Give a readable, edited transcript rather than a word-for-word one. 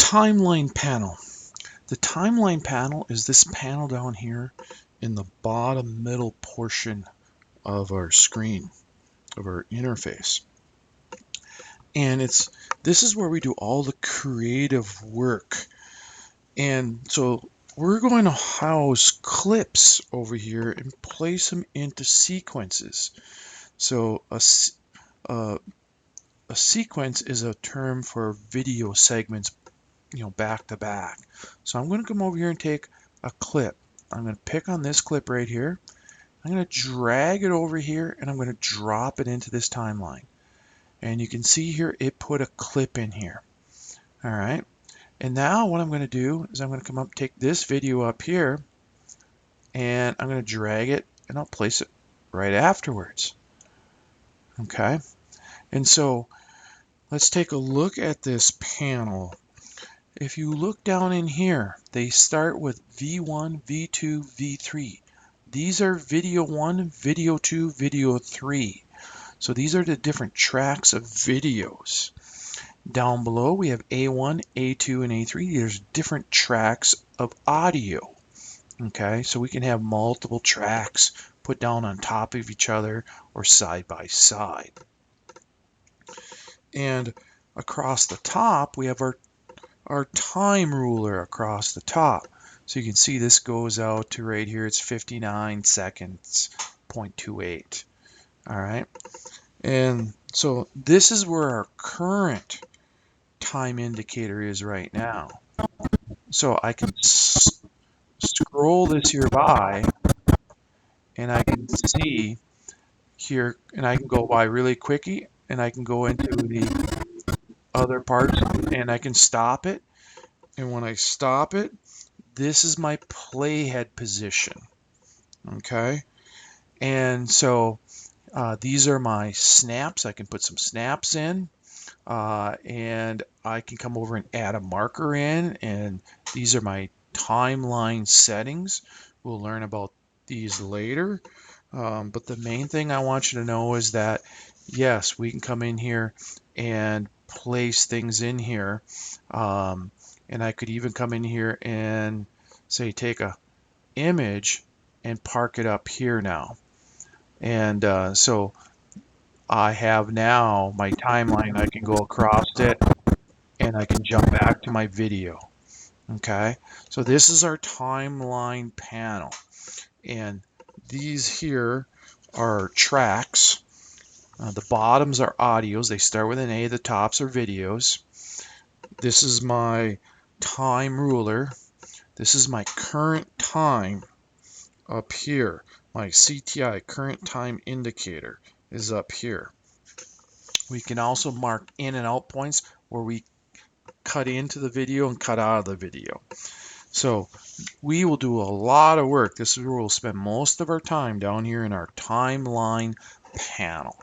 timeline panel. The timeline panel is this panel down here in the bottom middle portion of our screen, of our interface. And this is where we do all the creative work. And so we're going to house clips over here and place them into sequences. So a sequence is a term for video segments, back to back. So I'm going to come over here and take a clip. I'm going to pick on this clip right here. I'm going to drag it over here and I'm going to drop it into this timeline. And you can see here it put a clip in here. All right. And now what I'm going to do is I'm going to come up, take this video up here, and I'm going to drag it and I'll place it right afterwards. Okay. And so let's take a look at this panel. If you look down in here, they start with V1, V2, V3. These are video 1, video 2, video 3. So these are the different tracks of videos. Down below we have A1, A2, and A3. There's different tracks of audio. Okay, so we can have multiple tracks put down on top of each other or side by side. And across the top we have our time ruler across the top. So you can see this goes out to right here, it's 59 seconds, 0.28. All right. And so this is where our current time indicator is right now. So I can scroll this here by and I can see here, and I can go by really quickly and I can go into the other parts and I can stop it. And when I stop it, this is my playhead position. Okay. And so these are my snaps. I can put some snaps in, and I can come over and add a marker in, and these are my timeline settings. We'll learn about these later, but the main thing I want you to know is that yes, we can come in here and place things in here, and I could even come in here and say take a image and park it up here now. And so I have now my timeline. I can go across it and I can jump back to my video. Okay, so this is our timeline panel, and these here are tracks. The bottoms are audios. They start with an A. The tops are videos. This is my time ruler. This is my current time up here. My CTI, current time indicator, is up here. We can also mark in and out points where we cut into the video and cut out of the video. So we will do a lot of work. This is where we'll spend most of our time, down here in our timeline panel.